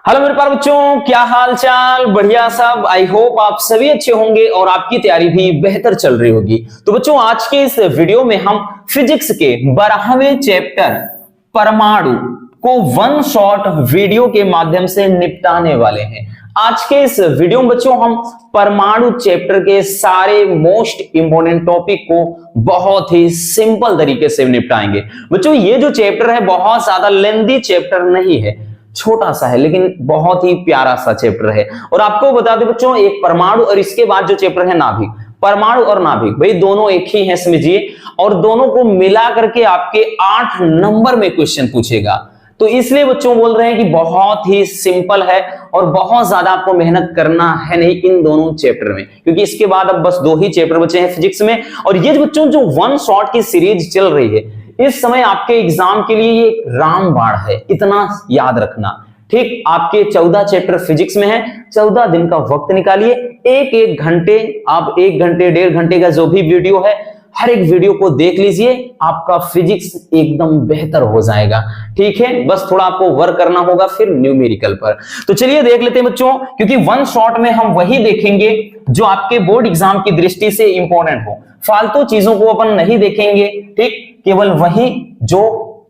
Hello मेरे प्यारे बच्चों, क्या हाल चाल? बढ़िया सब। आई होप आप सभी अच्छे होंगे और आपकी तैयारी भी बेहतर चल रही होगी। तो बच्चों, आज के इस वीडियो में हम फिजिक्स के 12वें चैप्टर परमाणु को वन शॉट वीडियो के माध्यम से निपटाने वाले हैं। आज के इस वीडियो में बच्चों हम परमाणु चैप्टर के सारे मोस्ट इंपोर्टेंट टॉपिक को बहुत ही सिंपल तरीके से निपटाएंगे। बच्चों, ये जो चैप्टर है बहुत ज्यादा लेंथी चैप्टर नहीं है, छोटा सा है लेकिन बहुत ही प्यारा सा चैप्टर है। और आपको बता दें बच्चों, एक परमाणु और इसके बाद जो चैप्टर है नाभिक, परमाणु और नाभिक भाई दोनों एक ही हैं समझिए, और दोनों को मिला करके आपके 8 नंबर में क्वेश्चन पूछेगा। तो इसलिए बच्चों बोल रहे हैं कि बहुत ही सिंपल है और बहुत ज्यादा आपको मेहनत करना है नहीं इन दोनों चैप्टर में, क्योंकि इसके बाद अब बस 2 ही चैप्टर बचे हैं फिजिक्स में। और ये बच्चों जो वन शॉट की सीरीज चल रही है, इस समय आपके एग्जाम के लिए ये रामबाण है, इतना याद रखना। ठीक, आपके 14 चैप्टर फिजिक्स में है। 14 दिन का वक्त निकालिए, एक घंटे, आप 1 घंटे 1.5 घंटे का जो भी वीडियो है, हर एक वीडियो को देख लीजिए, आपका फिजिक्स एकदम बेहतर हो जाएगा। ठीक है, बस थोड़ा आपको वर्क करना होगा फिर न्यूमेरिकल पर। तो चलिए देख लेते हैं बच्चों, क्योंकि वन शॉट में हम वही देखेंगे जो आपके बोर्ड एग्जाम की दृष्टि से इंपॉर्टेंट हो, फालतू चीजों को अपन नहीं देखेंगे। ठीक, केवल वही जो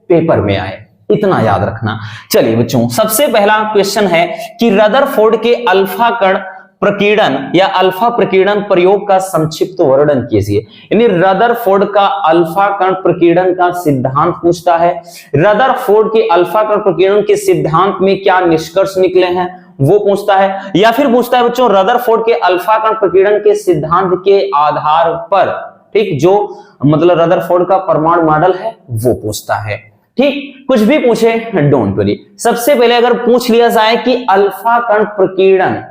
पेपर में आए, इतना याद रखना। चलिए बच्चों, सबसे पहला क्वेश्चन है कि रदरफोर्ड के अल्फा कण प्रकीर्णन या अल्फा प्रकीर्णन प्रयोग का संक्षिप्त वर्णन कीजिए। यानी रदरफोर्ड का अल्फा कण प्रकीर्णन का सिद्धांत पूछता है। रदरफोर्ड के अल्फा कण प्रकीर्णन के सिद्धांत में क्या निष्कर्ष निकले हैं वो पूछता है, या फिर पूछता है बच्चों रदरफोर्ड के अल्फा कण प्रकीर्णन के सिद्धांत के आधार पर, ठीक, जो मतलब रदरफोर्ड का परमाणु मॉडल है वो पूछता है। ठीक, कुछ भी पूछे डोंट वरी। सबसे पहले अगर पूछ लिया जाए कि अल्फा कण प्रकीर्णन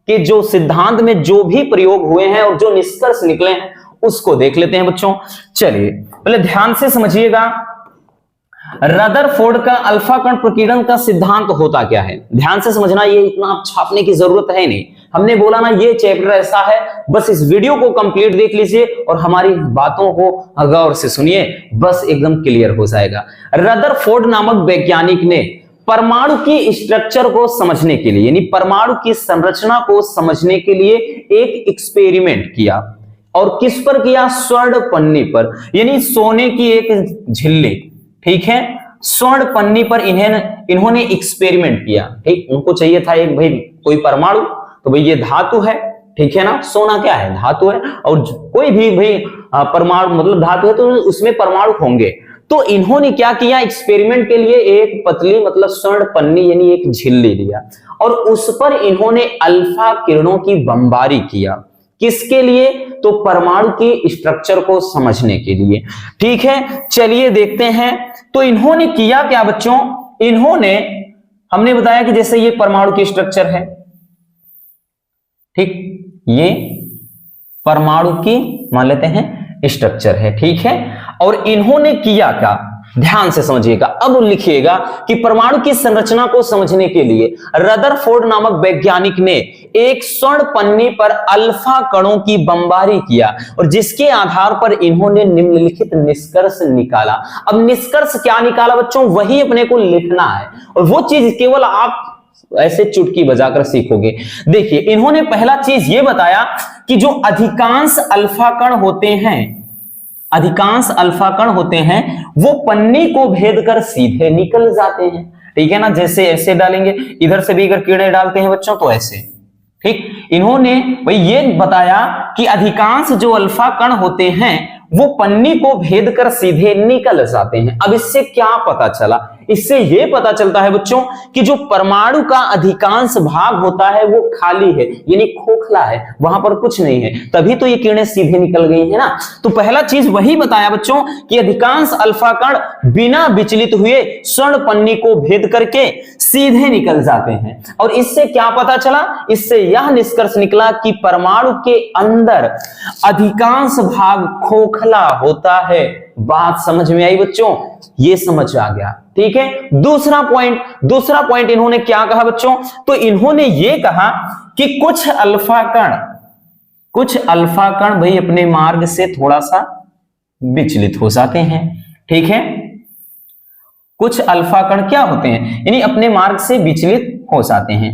के जो सिद्धांत में जो भी प्रयोग हुए हैं और जो निष्कर्ष निकले हैं उसको देख लेते हैं बच्चों। चलिए पहले ध्यान से समझिएगा, रदरफोर्ड का अल्फा कण प्रकीर्णन का सिद्धांत होता क्या है। ध्यान से समझना, ये इतना आप छापने की जरूरत है नहीं। हमने बोला ना ये चैप्टर ऐसा है, बस इस वीडियो को कंप्लीट देख लीजिए और हमारी बातों को गौर से सुनिए, बस एकदम क्लियर हो जाएगा। रदरफोर्ड नामक वैज्ञानिक ने परमाणु की स्ट्रक्चर को समझने के लिए, यानी परमाणु की संरचना को समझने के लिए एक एक्सपेरिमेंट किया। और किस पर किया? स्वर्ण पन्नी पर, यानी सोने की एक झिल्ली। ठीक है, स्वर्ण पन्नी पर इन्होंने एक्सपेरिमेंट किया। ठीक, उनको चाहिए था एक भाई कोई परमाणु, तो भाई ये धातु है, ठीक है ना, सोना क्या है? धातु है, और कोई भी भाई परमाणु मतलब धातु है तो उसमें परमाणु होंगे। तो इन्होंने क्या किया? एक्सपेरिमेंट के लिए एक पतली मतलब स्वर्ण पन्नी यानी एक झिल्ली लिया और उस पर इन्होंने अल्फा किरणों की बमबारी किया। किसके लिए? तो परमाणु की स्ट्रक्चर को समझने के लिए। ठीक है, चलिए देखते हैं। तो इन्होंने किया क्या बच्चों? इन्होंने, हमने बताया कि जैसे ये परमाणु की स्ट्रक्चर है, ठीक, ये परमाणु की मान लेते हैं स्ट्रक्चर है। ठीक है, और इन्होंने किया क्या? ध्यान से समझिएगा, अब लिखिएगा कि परमाणु की संरचना को समझने के लिए रदरफोर्ड नामक वैज्ञानिक ने एक स्वर्ण पन्नी पर अल्फा कणों की बमबारी किया और जिसके आधार पर इन्होंने निम्नलिखित निष्कर्ष निकाला। अब निष्कर्ष क्या निकाला बच्चों? वही अपने को लिखना है, और वो चीज केवल आप ऐसे चुटकी बजाकर सीखोगे। देखिए, इन्होंने पहला चीज ये बताया कि जो अधिकांश अल्फा कण होते हैं, अधिकांश अल्फा कण होते हैं वो पन्नी को भेद कर सीधे निकल जाते हैं। ठीक है ना, जैसे ऐसे डालेंगे, इधर से भी अगर कीड़े डालते हैं बच्चों तो ऐसे। ठीक, इन्होंने भाई ये बताया कि अधिकांश जो अल्फा कण होते हैं वो पन्नी को भेद कर सीधे निकल जाते हैं। अब इससे क्या पता चला? इससे यह पता चलता है बच्चों कि जो परमाणु का अधिकांश भाग होता है वो खाली है, यानी खोखला है, वहां पर कुछ नहीं है, तभी तो ये किरणें सीधे निकल गई है ना। तो पहला चीज वही बताया बच्चों कि अधिकांश अल्फा कण बिना विचलित हुए स्वर्ण पन्नी को भेद करके सीधे निकल जाते हैं। और इससे क्या पता चला? इससे यह निष्कर्ष निकला कि परमाणु के अंदर अधिकांश भाग खोखला होता है। बात समझ में आई बच्चों? ये समझ आ गया। ठीक है, दूसरा पॉइंट इन्होंने क्या कहा बच्चों? तो इन्होंने ये कहा कि कुछ अल्फा कण भाई अपने मार्ग से थोड़ा सा विचलित हो जाते हैं। ठीक है, कुछ अल्फा कण क्या होते हैं, यानी अपने मार्ग से विचलित हो जाते हैं।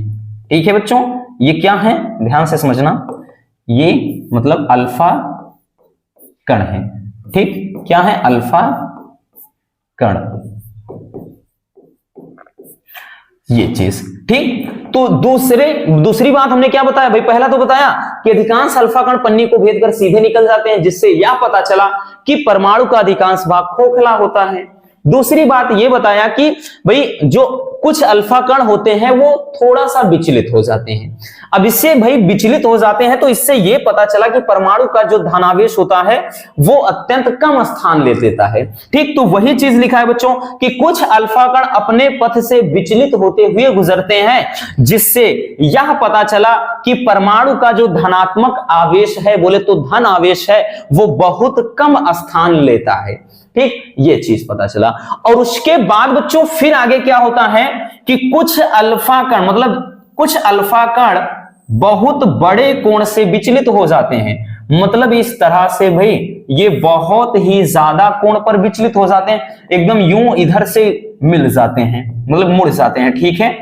ठीक है बच्चों, ये क्या है ध्यान से समझना, ये मतलब अल्फा कण है। ठीक, क्या है? अल्फा कण, ये चीज। ठीक, तो दूसरी बात हमने क्या बताया भाई? पहला तो बताया कि अधिकांश अल्फा कण पन्नी को भेद कर सीधे निकल जाते हैं, जिससे यह पता चला कि परमाणु का अधिकांश भाग खोखला होता है। दूसरी बात यह बताया कि भाई जो कुछ अल्फा कण होते हैं वो थोड़ा सा विचलित हो जाते हैं। अब इससे भाई विचलित हो जाते हैं तो इससे यह पता चला कि परमाणु का जो धनावेश होता है वो अत्यंत कम स्थान ले लेता है। ठीक, तो वही चीज लिखा है बच्चों कि कुछ अल्फा कण अपने पथ से विचलित होते हुए गुजरते हैं, जिससे यह पता चला कि परमाणु का जो धनात्मक आवेश है, बोले तो धन आवेश है, वो बहुत कम स्थान लेता है। ठीक, ये चीज पता चला। और उसके बाद बच्चों फिर आगे क्या होता है कि कुछ अल्फा कण मतलब कुछ अल्फा कण बहुत बड़े कोण से विचलित हो जाते हैं। मतलब इस तरह से भाई ये बहुत ही ज्यादा कोण पर विचलित हो जाते हैं, एकदम यूं इधर से मिल जाते हैं, मतलब मुड़ जाते हैं। ठीक है,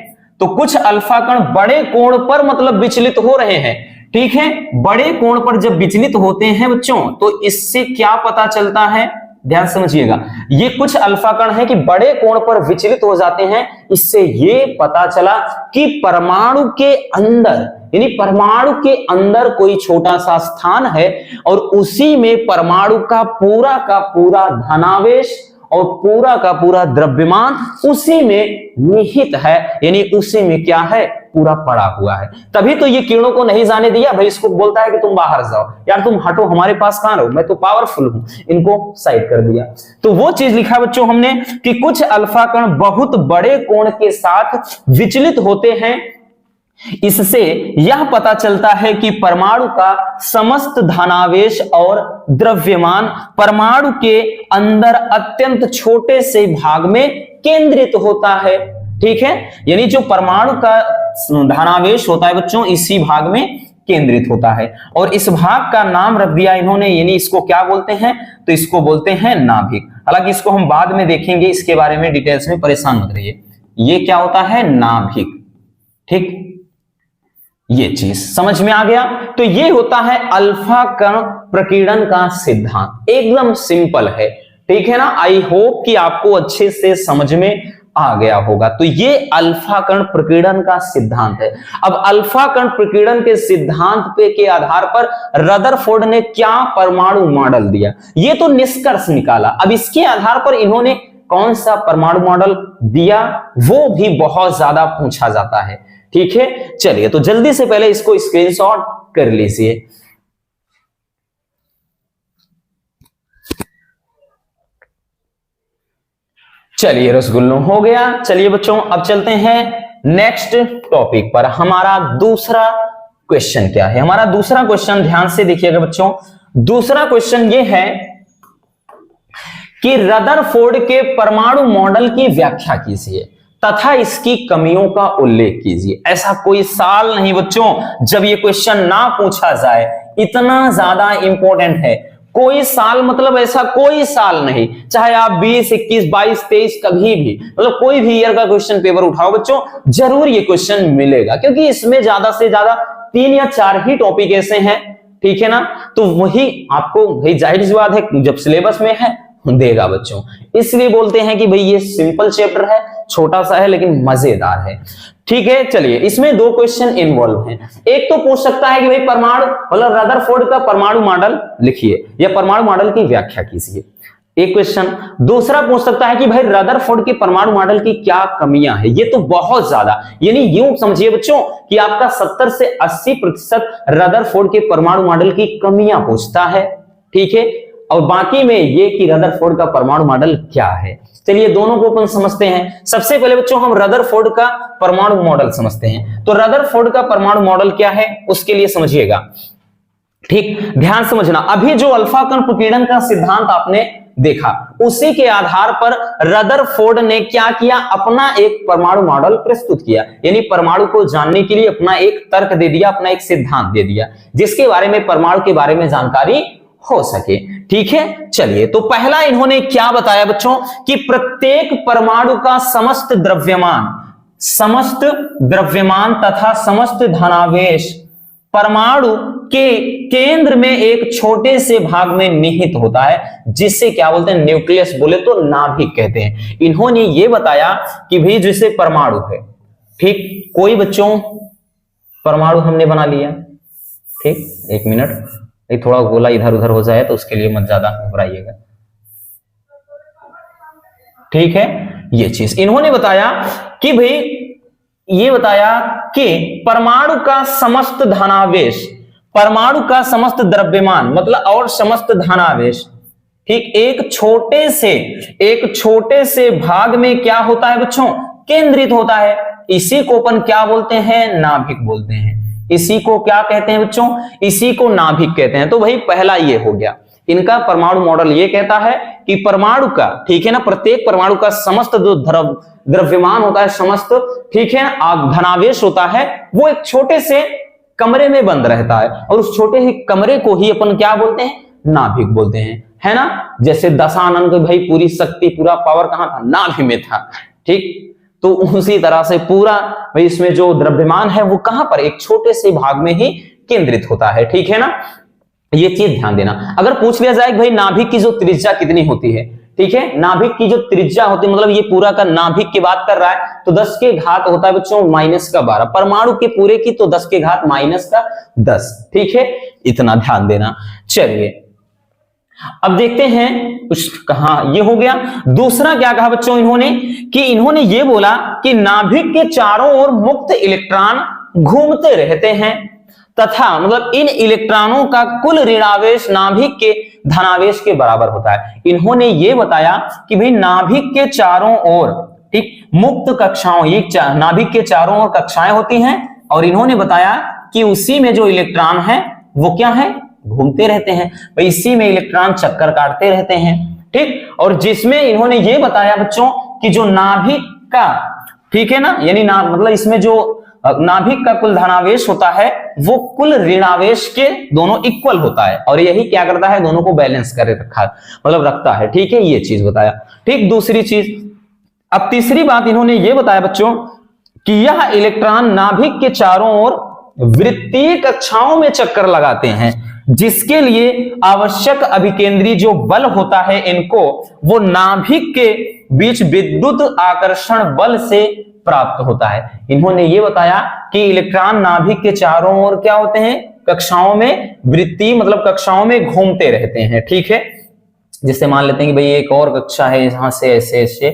तो कुछ अल्फा कण बड़े कोण पर मतलब विचलित हो रहे हैं। ठीक है, बड़े कोण पर जब विचलित होते हैं बच्चों तो इससे क्या पता चलता है, ध्यान समझिएगा। ये कुछ अल्फा कण है कि बड़े कोण पर विचलित हो जाते हैं, इससे ये पता चला कि परमाणु के अंदर, यानी परमाणु के अंदर कोई छोटा सा स्थान है और उसी में परमाणु का पूरा धनावेश और पूरा का पूरा द्रव्यमान उसी में निहित है, यानी उसी में क्या है, पूरा पड़ा हुआ है। तभी तो ये किरणों को नहीं जाने दिया भाई, इसको बोलता है कि तुम बाहर जाओ, यार तुम हटो, हमारे पास कहां रहो, मैं तो पावरफुल हूं, इनको साइड कर दिया। तो वो चीज लिखा बच्चों हमने कि कुछ अल्फा कण बहुत बड़े कोण के साथ विचलित होते हैं, इससे यह पता चलता है कि परमाणु का समस्त धनावेश और द्रव्यमान परमाणु के अंदर अत्यंत छोटे से भाग में केंद्रित होता है। ठीक है, यानी जो परमाणु का धनावेश होता है बच्चों इसी भाग में केंद्रित होता है, और इस भाग का नाम रख दिया इन्होंने, यानी इसको क्या बोलते हैं, तो इसको बोलते हैं नाभिक। हालांकि इसको हम बाद में देखेंगे, इसके बारे में डिटेल्स में परेशान मत रहिए। ये क्या होता है, नाभिक। ठीक, ये चीज समझ में आ गया। तो ये होता है अल्फा कण प्रकीर्णन का सिद्धांत, एकदम सिंपल है। ठीक है ना, आई होप कि आपको अच्छे से समझ में आ गया होगा। तो ये अल्फा कण प्रकीर्णन का सिद्धांत है। अब अल्फा कण प्रकीर्णन के सिद्धांत पे के आधार पर रदरफोर्ड ने क्या परमाणु मॉडल दिया, ये तो निष्कर्ष निकाला। अब इसके आधार पर इन्होंने कौन सा परमाणु मॉडल दिया वो भी बहुत ज्यादा पूछा जाता है। ठीक है, चलिए तो जल्दी से पहले इसको स्क्रीनशॉट कर लीजिए। चलिए रसगुल्लो हो गया। चलिए बच्चों अब चलते हैं नेक्स्ट टॉपिक पर। हमारा दूसरा क्वेश्चन क्या है, हमारा दूसरा क्वेश्चन ध्यान से देखिएगा बच्चों। दूसरा क्वेश्चन ये है कि रदरफोर्ड के परमाणु मॉडल की व्याख्या कीजिए तथा इसकी कमियों का उल्लेख कीजिए। ऐसा कोई साल नहीं बच्चों जब ये क्वेश्चन ना पूछा जाए, इतना ज्यादा इंपॉर्टेंट है। कोई साल मतलब ऐसा कोई साल नहीं, चाहे आप 20, 21, 22, 23 कभी भी, मतलब कोई भी ईयर का क्वेश्चन पेपर उठाओ बच्चों, जरूर ये क्वेश्चन मिलेगा, क्योंकि इसमें ज्यादा से ज्यादा 3 या 4 ही टॉपिक ऐसे हैं। ठीक है ना, तो वही आपको भाई जाहिर सी बात है जब सिलेबस में है देगा बच्चों। इसलिए बोलते हैं कि भाई ये सिंपल चैप्टर है, छोटा सा है लेकिन मजेदार है। ठीक है, चलिए इसमें 2 क्वेश्चन इन्वॉल्व हैं। एक तो पूछ सकता है कि भाई परमाणु मतलब रदरफोर्ड का परमाणु मॉडल लिखिए या परमाणु मॉडल की व्याख्या कीजिए, एक क्वेश्चन। दूसरा पूछ सकता है कि भाई रदरफोर्ड के परमाणु मॉडल की क्या कमियां हैं। ये तो बहुत ज्यादा, यानी यूं समझिए बच्चों कि आपका 70 से 80% रदरफोर्ड के परमाणु मॉडल की कमियां पूछता है। ठीक है, और बाकी में ये कि रदरफोर्ड का परमाणु मॉडल क्या है। चलिए दोनों को अपन समझते हैं। सबसे पहले बच्चों हम रदरफोर्ड का परमाणु मॉडल समझते हैं। तो रदरफोर्ड का परमाणु मॉडल क्या है उसके लिए समझिएगा। ठीक, ध्यान समझना। अभी जो अल्फा कण प्रकीर्णन का सिद्धांत आपने देखा, उसी के आधार पर रदरफोर्ड ने क्या किया, अपना एक परमाणु मॉडल प्रस्तुत किया, यानी परमाणु को जानने के लिए अपना एक तर्क दे दिया, अपना एक सिद्धांत दे दिया, जिसके बारे में परमाणु के बारे में जानकारी हो सके। ठीक है, चलिए तो पहला इन्होंने क्या बताया बच्चों कि प्रत्येक परमाणु का समस्त द्रव्यमान समस्त द्रव्यमान तथा समस्त धनावेश परमाणु के केंद्र में एक छोटे से भाग में निहित होता है, जिससे क्या बोलते हैं, न्यूक्लियस बोले तो नाभिक कहते हैं। इन्होंने ये बताया कि भाई जैसे परमाणु है, ठीक, कोई बच्चों परमाणु हमने बना लिया, ठीक, एक मिनट, ये थोड़ा गोला इधर उधर हो जाए तो उसके लिए मत ज्यादा घबराइएगा, ठीक है। ये चीज इन्होंने बताया कि भाई ये बताया कि परमाणु का समस्त धनावेश, परमाणु का समस्त द्रव्यमान मतलब और समस्त धनावेश, ठीक, एक छोटे से भाग में क्या होता है बच्चों, केंद्रित होता है। इसी को अपन क्या बोलते हैं, नाभिक बोलते हैं। इसी को क्या कहते हैं बच्चों, इसी को नाभिक कहते हैं। तो भाई पहला ये हो गया, इनका परमाणु मॉडल ये कहता है कि परमाणु का, ठीक है ना, प्रत्येक परमाणु का समस्त जो द्रव्यमान होता है, समस्त, ठीक है, धनावेश होता है, वो एक छोटे से कमरे में बंद रहता है, और उस छोटे से कमरे को ही अपन क्या बोलते हैं, नाभिक बोलते हैं, है ना। जैसे दशानन को भाई पूरी शक्ति, पूरा पावर कहां था, नाभि में था, ठीक। तो उसी तरह से पूरा भाई इसमें जो द्रव्यमान है वो कहां पर, एक छोटे से भाग में ही केंद्रित होता है, ठीक है ना। ये चीज ध्यान देना। अगर पूछ लिया जाए कि भाई नाभिक की जो त्रिज्या कितनी होती है, ठीक है, नाभिक की जो त्रिज्या होती है, मतलब ये पूरा का नाभिक की बात कर रहा है, तो 10 के घात होता है बच्चों -12। परमाणु के पूरे की तो 10 के घात -10, ठीक है, इतना ध्यान देना। चलिए अब देखते हैं कुछ, कहा ये हो गया। दूसरा क्या कहा बच्चों इन्होंने, कि इन्होंने ये बोला कि नाभिक के चारों ओर मुक्त इलेक्ट्रॉन घूमते रहते हैं तथा मतलब इन इलेक्ट्रॉनों का कुल ऋणावेश नाभिक के धनावेश के बराबर होता है। इन्होंने ये बताया कि भाई नाभिक के चारों ओर, ठीक, मुक्त कक्षाओं, ये नाभिक के चारों ओर कक्षाएं होती हैं, और इन्होंने बताया कि उसी में जो इलेक्ट्रॉन है वो क्या है, घूमते रहते हैं, भाई इसी में इलेक्ट्रॉन चक्कर काटते रहते हैं, ठीक। और जिसमें इन्होंने ये बताया बच्चों कि जो नाभिक का, ठीक है ना, यानी मतलब इसमें जो नाभिक का कुल धनावेश होता है वो कुल ऋणावेश के दोनों इक्वल होता है, और यही क्या करता है, दोनों को बैलेंस कर रखा, मतलब रखता है, ठीक है, ये चीज बताया, ठीक। दूसरी चीज, अब तीसरी बात इन्होंने ये बताया बच्चों कि यह इलेक्ट्रॉन नाभिक के चारों ओर वृत्तीय कक्षाओं में चक्कर लगाते हैं, जिसके लिए आवश्यक अभिकेंद्री जो बल होता है इनको, वो नाभिक के बीच विद्युत आकर्षण बल से प्राप्त होता है। इन्होंने ये बताया कि इलेक्ट्रॉन नाभिक के चारों ओर क्या होते हैं, कक्षाओं में वृत्तीय मतलब कक्षाओं में घूमते रहते हैं, ठीक है। जिससे मान लेते हैं कि भाई एक और कक्षा है यहां से ऐसे ऐसे,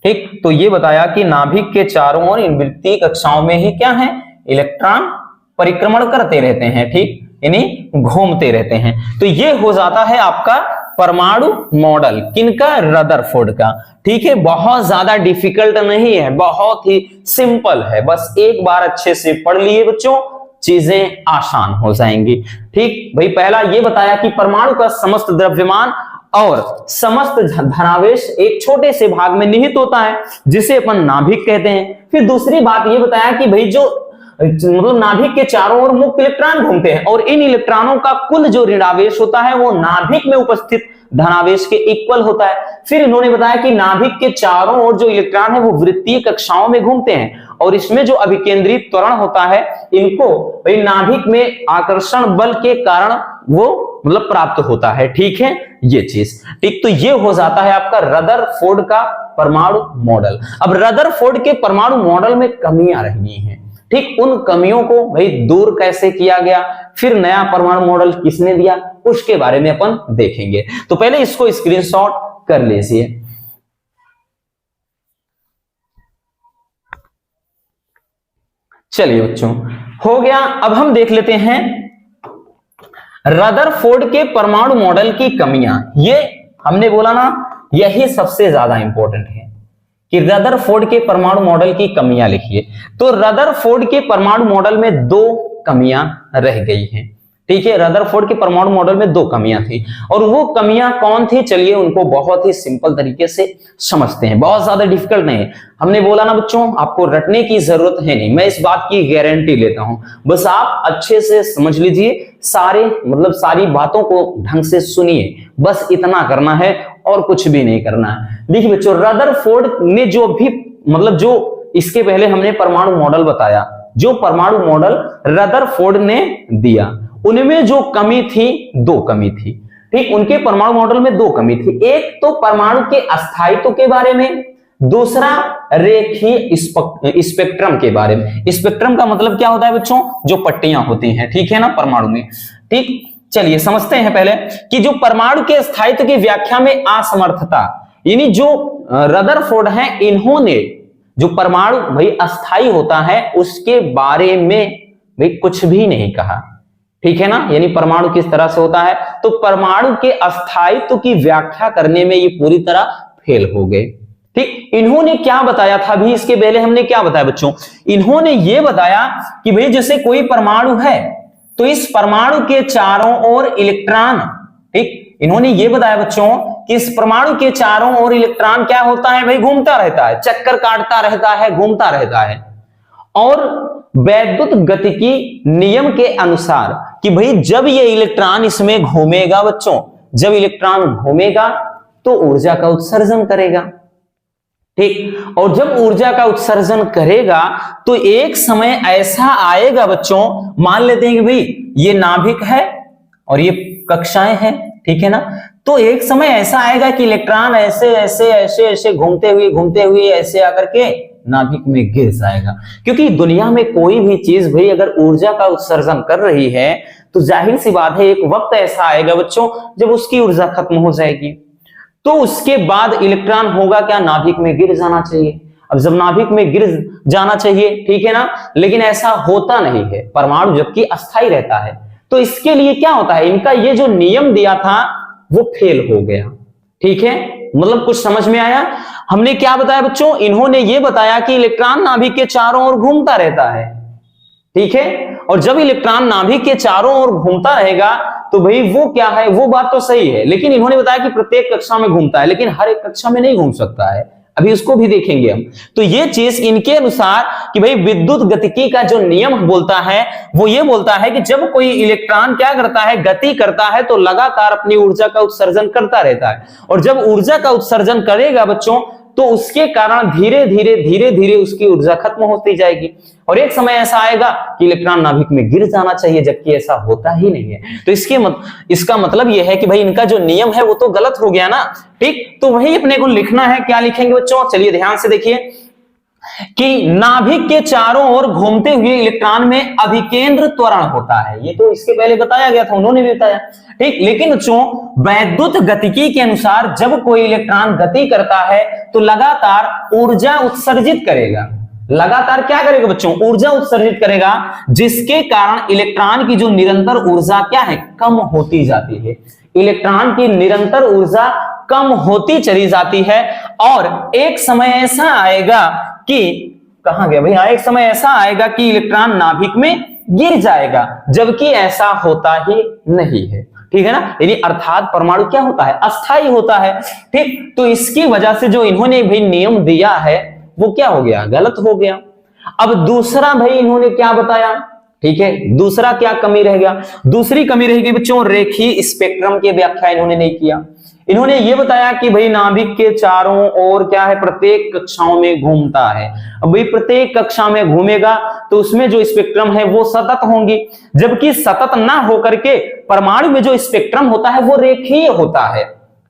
ठीक। तो ये बताया कि नाभिक के चारों ओर इन वृत्तीय कक्षाओं में ही क्या है, इलेक्ट्रॉन परिक्रमण करते रहते हैं, ठीक, यानी घूमते रहते हैं। तो ये हो जाता है आपका परमाणु मॉडल, किनका, रदरफोर्ड का, ठीक है। बहुत ज्यादा डिफिकल्ट नहीं है, बहुत ही सिंपल है, बस एक बार अच्छे से पढ़ लिए बच्चों, चीजें आसान हो जाएंगी, ठीक। भाई पहला ये बताया कि परमाणु का समस्त द्रव्यमान और समस्त धनावेश एक छोटे से भाग में निहित होता है, जिसे अपन नाभिक कहते हैं। फिर दूसरी बात ये बताया कि भाई जो मतलब नाभिक के चारों ओर मुक्त इलेक्ट्रॉन घूमते हैं, और इन इलेक्ट्रॉनों का कुल जो ऋणावेश होता है वो नाभिक में उपस्थित धनावेश के इक्वल होता है। फिर इन्होंने बताया कि नाभिक के चारों ओर जो इलेक्ट्रॉन है वो वृत्तीय कक्षाओं में घूमते हैं, और इसमें जो अभिकेंद्रित त्वरण होता है इनको भाई नाभिक में आकर्षण बल के कारण वो मतलब प्राप्त होता है, ठीक है, ये चीज, ठीक। तो ये हो जाता है आपका रदरफोर्ड का परमाणु मॉडल। अब रदरफोर्ड के परमाणु मॉडल में कमियां रही हैं, ठीक, उन कमियों को भाई दूर कैसे किया गया, फिर नया परमाणु मॉडल किसने दिया, उसके बारे में अपन देखेंगे। तो पहले इसको स्क्रीनशॉट कर लीजिए। चलिए बच्चों, हो गया। अब हम देख लेते हैं रदरफोर्ड के परमाणु मॉडल की कमियां। ये हमने बोला ना, यही सबसे ज्यादा इंपॉर्टेंट है कि रदरफोर्ड के परमाणु मॉडल की कमियां लिखिए। तो रदरफोर्ड के परमाणु मॉडल में दो कमियां रह गई हैं, ठीक है। रदरफोर्ड के परमाणु मॉडल में दो कमियां थी, और वो कमियां कौन थी, चलिए उनको बहुत ही सिंपल तरीके से समझते हैं, बहुत ज्यादा डिफिकल्ट नहीं है। हमने बोला ना बच्चों, आपको रटने की जरूरत है नहीं, मैं इस बात की गारंटी लेता हूं, बस आप अच्छे से समझ लीजिए, सारे मतलब सारी बातों को ढंग से सुनिए, बस इतना करना है और कुछ भी नहीं करना है। देखिए बच्चों, रदरफोर्ड ने जो भी मतलब जो इसके पहले हमने परमाणु मॉडल बताया, जो परमाणु मॉडल रदरफोर्ड ने दिया, उनमें जो कमी थी, दो कमी थी। ठीक, उनके परमाणु मॉडल में दो कमी थी। एक तो परमाणु के अस्थायित्व के बारे में, दूसरा रेखीय स्पेक्ट्रम के बारे में। स्पेक्ट्रम का मतलब क्या होता है बच्चों? जो पट्टियां होती हैं, ठीक है ना, परमाणु में। ठीक, चलिए समझते हैं पहले कि जो परमाणु के स्थायित्व की व्याख्या में असमर्थता, यानी जो रदरफोर्ड हैं, इन्होंने जो परमाणु भाई अस्थायी होता है उसके बारे में भाई कुछ भी नहीं कहा, ठीक है ना, यानी परमाणु किस तरह से होता है, तो परमाणु के अस्थायित्व की व्याख्या करने में ये पूरी तरह फेल हो गए। ठीक, इन्होंने क्या बताया था भी, इसके पहले हमने क्या बताया बच्चों? इन्होंने ये बताया कि भाई जैसे कोई परमाणु है तो इस परमाणु के चारों ओर इलेक्ट्रॉन, ठीक, इन्होंने ये बताया बच्चों कि इस परमाणु के चारों ओर इलेक्ट्रॉन क्या होता है भाई? घूमता रहता है, चक्कर काटता रहता है, घूमता रहता है। और वैद्युत गतिकी नियम के अनुसार कि भाई जब ये इलेक्ट्रॉन इसमें घूमेगा बच्चों, जब इलेक्ट्रॉन घूमेगा तो ऊर्जा का उत्सर्जन करेगा। ठीक, और जब ऊर्जा का उत्सर्जन करेगा तो एक समय ऐसा आएगा बच्चों, मान लेते हैं कि भाई ये नाभिक है और ये कक्षाएं हैं, ठीक है ना, तो एक समय ऐसा आएगा कि इलेक्ट्रॉन ऐसे ऐसे ऐसे ऐसे घूमते हुए ऐसे आकर के नाभिक में गिर जाएगा। क्योंकि दुनिया में कोई भी चीज भाई अगर ऊर्जा का उत्सर्जन कर रही है तो जाहिर सी बात है एक वक्त ऐसा आएगा बच्चों जब उसकी ऊर्जा खत्म हो जाएगी, तो उसके बाद इलेक्ट्रॉन होगा क्या? नाभिक में गिर जाना चाहिए। अब जब नाभिक में गिर जाना चाहिए, ठीक है ना, लेकिन ऐसा होता नहीं है, परमाणु जबकि अस्थायी रहता है। तो इसके लिए क्या होता है, इनका ये जो नियम दिया था वो फेल हो गया। ठीक है, मतलब कुछ समझ में आया? हमने क्या बताया बच्चों? इन्होंने ये बताया कि इलेक्ट्रॉन नाभिक के चारों ओर घूमता रहता है, ठीक है, और जब इलेक्ट्रॉन नाभिक के चारों ओर घूमता रहेगा तो भाई वो क्या है, वो बात तो सही है, लेकिन इन्होंने बताया कि प्रत्येक कक्षा में घूमता है, लेकिन हर एक कक्षा में नहीं घूम सकता है, अभी उसको भी देखेंगे हम। तो ये चीज इनके अनुसार कि भाई विद्युत गतिकी का जो नियम बोलता है वो ये बोलता है कि जब कोई इलेक्ट्रॉन क्या करता है, गति करता है, तो लगातार अपनी ऊर्जा का उत्सर्जन करता रहता है, और जब ऊर्जा का उत्सर्जन करेगा बच्चों तो उसके कारण धीरे धीरे उसकी ऊर्जा खत्म होती जाएगी, और एक समय ऐसा आएगा कि इलेक्ट्रॉन नाभिक में गिर जाना चाहिए, जबकि ऐसा होता ही नहीं है। तो इसका मतलब यह है कि भाई इनका जो नियम है वो तो गलत हो गया ना। ठीक, तो वही अपने को लिखना है। क्या लिखेंगे बच्चों? चलिए ध्यान से देखिए कि नाभिक के चारों ओर घूमते हुए इलेक्ट्रॉन में अभिकेंद्र त्वरण होता है, ये तो इसके पहले बताया गया था, उन्होंने भी बताया। ठीक, लेकिन बच्चों वैद्युत गतिकी के अनुसार जब कोई इलेक्ट्रॉन गति करता है तो लगातार ऊर्जा उत्सर्जित करेगा। लगातार क्या करेगा बच्चों? ऊर्जा उत्सर्जित करेगा, जिसके कारण इलेक्ट्रॉन की जो निरंतर ऊर्जा क्या है, कम होती जाती है। इलेक्ट्रॉन की निरंतर ऊर्जा कम होती चली जाती है, और एक समय ऐसा आएगा कि कहां गया भैया, एक समय ऐसा आएगा कि इलेक्ट्रॉन नाभिक में गिर जाएगा, जबकि ऐसा होता ही नहीं है। ठीक है ना, यानी अर्थात परमाणु क्या होता है, अस्थायी होता है। ठीक, तो इसकी वजह से जो इन्होंने भी नियम दिया है वो क्या हो गया, गलत हो गया। अब दूसरा भाई इन्होंने क्या बताया, ठीक है, दूसरा क्या कमी रह गया? दूसरी कमी रहेगी बच्चों, रेखीय स्पेक्ट्रम की व्याख्या इन्होंने नहीं किया। इन्होंने ये बताया कि भाई नाभिक के चारों ओर क्या है, प्रत्येक कक्षाओं में घूमता है। अब भाई प्रत्येक कक्षा में घूमेगा तो उसमें जो स्पेक्ट्रम है वो सतत होंगी, जबकि सतत ना होकर के परमाणु में जो स्पेक्ट्रम होता है वो रेखीय होता है।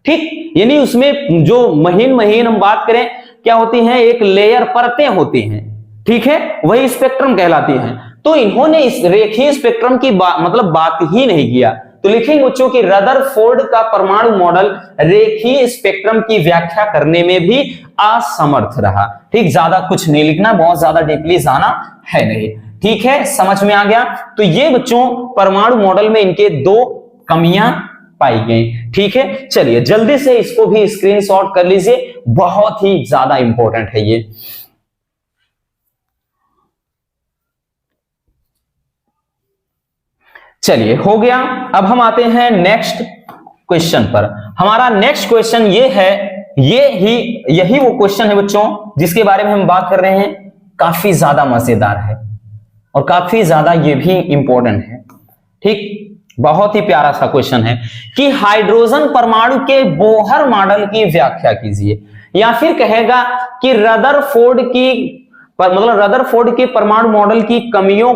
ठीक, यानी उसमें जो महीन हम बात करें क्या होती हैं, एक लेयर परतें होती हैं, ठीक है, वही स्पेक्ट्रम कहलाती हैं। तो इन्होंने इस रेखीय स्पेक्ट्रम की मतलब बात ही नहीं किया। तो लिखेंगे बच्चों कि रदरफोर्ड का परमाणु मॉडल रेखीय स्पेक्ट्रम की व्याख्या करने में भी असमर्थ रहा। ठीक, ज्यादा कुछ नहीं लिखना, बहुत ज्यादा डीपली जाना है नहीं। ठीक है, समझ में आ गया? तो ये बच्चों परमाणु मॉडल में इनके दो कमियां पाई गई। ठीक है, चलिए जल्दी से इसको भी स्क्रीनशॉट कर लीजिए, बहुत ही ज्यादा इंपॉर्टेंट है ये। चलिए हो गया। अब हम आते हैं नेक्स्ट क्वेश्चन पर। हमारा नेक्स्ट क्वेश्चन ये है, यही वो क्वेश्चन है बच्चों जिसके बारे में हम बात कर रहे हैं। काफी ज्यादा मजेदार है और काफी ज्यादा ये भी इंपॉर्टेंट है। ठीक, बहुत ही प्यारा सा क्वेश्चन है कि हाइड्रोजन परमाणु के बोहर मॉडल की व्याख्या कीजिए, या फिर कहेगा कि रदरफोर्ड की पर मतलब रदरफोर्ड के परमाणु मॉडल की कमियों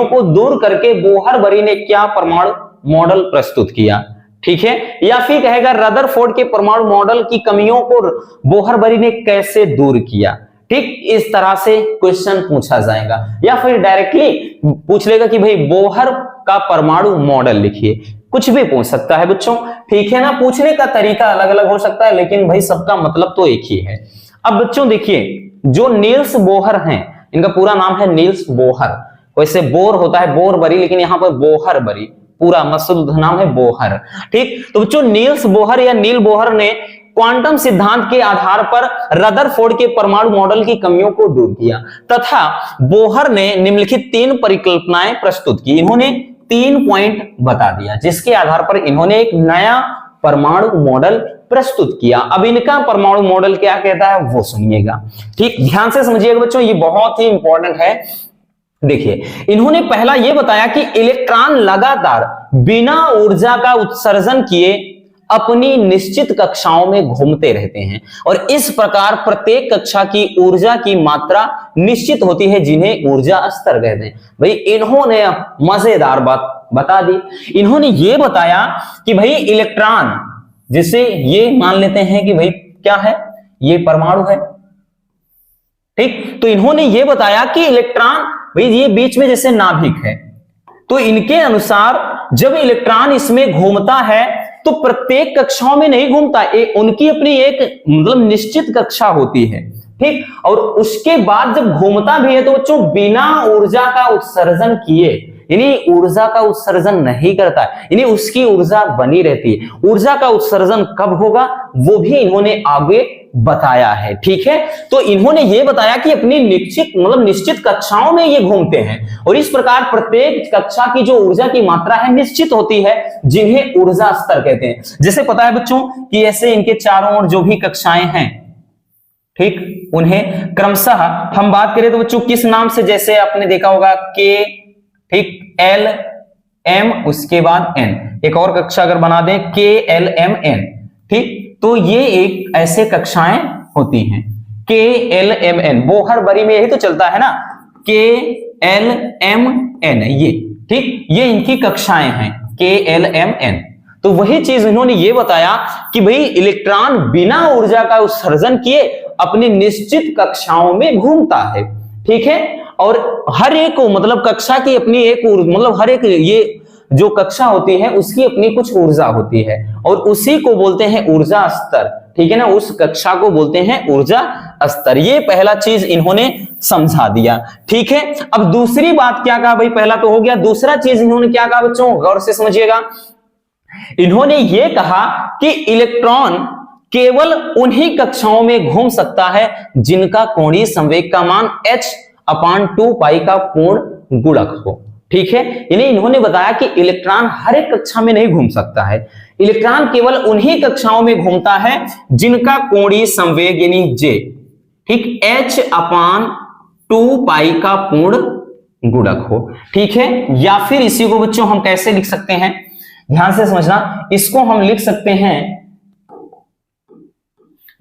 को दूर करके बोहर-बरी ने क्या परमाणु मॉडल प्रस्तुत किया। ठीक है, या फिर कहेगा रदरफोर्ड के परमाणु मॉडल की कमियों को बोहर-बरी ने कैसे दूर किया। ठीक, इस तरह से क्वेश्चन पूछा जाएगा, या फिर डायरेक्टली पूछ लेगा कि भाई बोहर का परमाणु मॉडल लिखिए, कुछ भी पूछ सकता है बच्चों। ठीक है ना, पूछने का तरीका अलग अलग हो सकता है, लेकिन भाई सबका मतलब तो एक ही है। अब बच्चों देखिए, जो नील्स बोहर हैं, इनका पूरा नाम है नील्स बोहर। वैसे बोर होता है बोर-बरी, लेकिन यहां पर बोहर-बरी, पूरा मसद नाम है बोहर। ठीक, तो बच्चों नील्स बोहर या नील बोहर ने क्वांटम सिद्धांत के आधार पर रदरफोर्ड के परमाणु मॉडल की कमियों को दूर किया, तथा बोहर ने निम्नलिखित 3 परिकल्पनाएं प्रस्तुत की। इन्होंने 3 पॉइंट बता दिया, जिसके आधार पर इन्होंने एक नया परमाणु मॉडल प्रस्तुत किया। अब इनका परमाणु मॉडल क्या कहता है वो सुनिएगा। ठीक, ध्यान से समझिएगा बच्चों, ये बहुत ही इंपॉर्टेंट है। देखिए, इन्होंने पहला यह बताया कि इलेक्ट्रॉन लगातार बिना ऊर्जा का उत्सर्जन किए अपनी निश्चित कक्षाओं में घूमते रहते हैं, और इस प्रकार प्रत्येक कक्षा की ऊर्जा की मात्रा निश्चित होती है, जिन्हें ऊर्जा स्तर कहते हैं। भाई इन्होंने मजेदार बात बता दी। इन्होंने ये बताया कि भाई इलेक्ट्रॉन, जिसे ये मान लेते हैं कि भाई क्या है, ये परमाणु है। ठीक, तो इन्होंने ये बताया कि इलेक्ट्रॉन, भाई ये बीच में जैसे नाभिक है, तो इनके अनुसार जब इलेक्ट्रॉन इसमें घूमता है तो प्रत्येक कक्षाओं में नहीं घूमता, उनकी अपनी एक मतलब निश्चित कक्षा होती है। ठीक, और उसके बाद जब घूमता भी है तो बच्चों बिना ऊर्जा का उत्सर्जन किए, यानी ऊर्जा का उत्सर्जन नहीं करता है, यानी उसकी ऊर्जा बनी रहती है। ऊर्जा का उत्सर्जन कब होगा वो भी इन्होंने आगे बताया है। ठीक है, तो इन्होंने ये बताया कि अपनी निश्चित कक्षाओं में ये घूमते हैं, और इस प्रकार प्रत्येक कक्षा की जो ऊर्जा की मात्रा है निश्चित होती है, जिन्हें ऊर्जा स्तर कहते हैं। जैसे पता है बच्चों कि ऐसे इनके चारों ओर जो भी कक्षाएं हैं, ठीक, उन्हें क्रमशः हम बात करें तो बच्चों किस नाम से, जैसे आपने देखा होगा के, ठीक, एल एम, उसके बाद एन, एक और कक्षा अगर बना दें के एल एम एन। ठीक, तो ये एक ऐसे कक्षाएं होती हैं के एल एम एन, बोहर-बरी में यही तो चलता है ना, के एल एम एन, ये ठीक, ये इनकी कक्षाएं हैं के एल एम एन। तो वही चीज इन्होंने ये बताया कि भाई इलेक्ट्रॉन बिना ऊर्जा का उत्सर्जन किए अपनी निश्चित कक्षाओं में घूमता है। ठीक है, और हर एक मतलब कक्षा की अपनी एक मतलब हर एक ये जो कक्षा होती है उसकी अपनी कुछ ऊर्जा होती है, और उसी को बोलते हैं ऊर्जा स्तर। ठीक है ना, उस कक्षा को बोलते हैं ऊर्जा स्तर। ये पहला चीज इन्होंने समझा दिया। ठीक है, अब दूसरी बात क्या कहा, भाई पहला तो हो गया, दूसरा चीज इन्होंने क्या कहा बच्चों, गौर से समझिएगा। इन्होंने ये कहा कि इलेक्ट्रॉन केवल उन्हीं कक्षाओं में घूम सकता है जिनका कोणीय संवेग का मान h/2 पाई का पूर्ण गुणक हो। ठीक है, यानी इन्होंने बताया कि इलेक्ट्रॉन हर एक कक्षा में नहीं घूम सकता है, इलेक्ट्रॉन केवल उन्हीं कक्षाओं में घूमता है जिनका कोणीय संवेग यानी J, ठीक, h/2 पाई का पूर्ण गुणक हो। ठीक है, या फिर इसी को बच्चों हम कैसे लिख सकते हैं, ध्यान से समझना, इसको हम लिख सकते हैं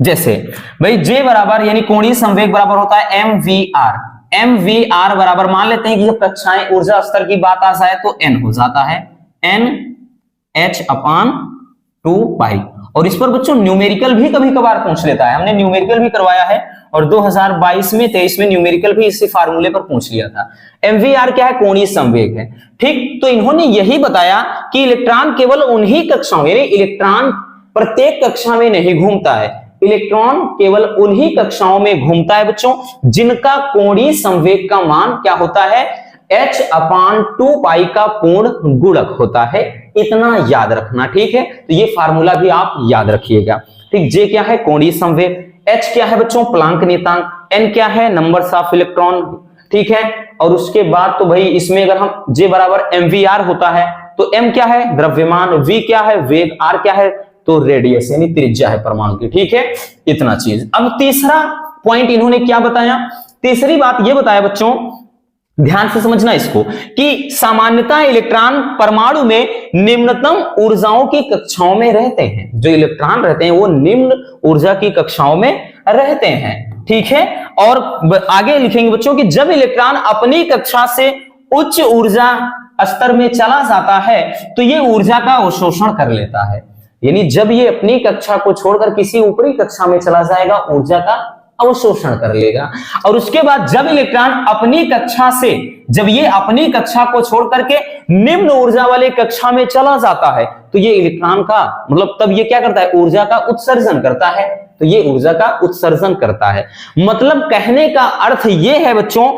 जैसे भाई J बराबर यानी कोणीय संवेग बराबर होता है mvr। mvr बराबर मान लेते हैं कि जब कक्षाएं ऊर्जा स्तर की बात आ जाए तो n हो जाता है n h/2 पाई। और इस पर बच्चों न्यूमेरिकल भी कभी कभार पूछ लेता है, हमने न्यूमेरिकल भी करवाया है, और 2022 में 23 में न्यूमेरिकल भी इसी फार्मूले पर पूछ लिया था। mvr क्या है, कोणीय संवेग है। ठीक, तो इन्होंने यही बताया कि इलेक्ट्रॉन केवल उन्हीं कक्षाओं, यानी इलेक्ट्रॉन प्रत्येक कक्षा में नहीं घूमता है, इलेक्ट्रॉन केवल उन्हीं कक्षाओं में घूमता है बच्चों जिनका कोणीय संवेग का मान क्या होता है, h/2 पाई का पूर्ण गुणक होता है। इतना याद रखना। ठीक है, तो ये फार्मूला भी आप याद रखिएगा। ठीक, J क्या है, कोणीय संवेग, H क्या है बच्चों, प्लांक नियतांक, N क्या है, नंबर्स ऑफ इलेक्ट्रॉन। ठीक है, और उसके बाद तो भाई इसमें अगर हम J बराबर mvr होता है तो M क्या है, द्रव्यमान, V क्या है, वेग, R क्या है, तो रेडियस यानी त्रिज्या है परमाणु की। ठीक है, इतना चीज। अब तीसरा पॉइंट इन्होंने क्या बताया, तीसरी बात ये बताया बच्चों, ध्यान से समझना इसको, कि सामान्यतः इलेक्ट्रॉन परमाणु में निम्नतम ऊर्जाओं की कक्षाओं में रहते हैं। जो इलेक्ट्रॉन रहते हैं वो निम्न ऊर्जा की कक्षाओं में रहते हैं। ठीक है। और आगे लिखेंगे बच्चों कि जब इलेक्ट्रॉन अपनी कक्षा से उच्च ऊर्जा स्तर में चला जाता है तो ये ऊर्जा का अवशोषण कर लेता है। यानी जब ये अपनी कक्षा को छोड़कर किसी ऊपरी कक्षा में चला जाएगा, ऊर्जा का अवशोषण कर लेगा। और उसके बाद जब इलेक्ट्रॉन अपनी कक्षा से, जब ये अपनी कक्षा को छोड़ करके निम्न ऊर्जा वाली कक्षा में चला जाता है तो ये इलेक्ट्रॉन का मतलब तब ये क्या करता है, ऊर्जा का उत्सर्जन करता है। तो ये ऊर्जा का उत्सर्जन करता है। मतलब कहने का अर्थ ये है बच्चों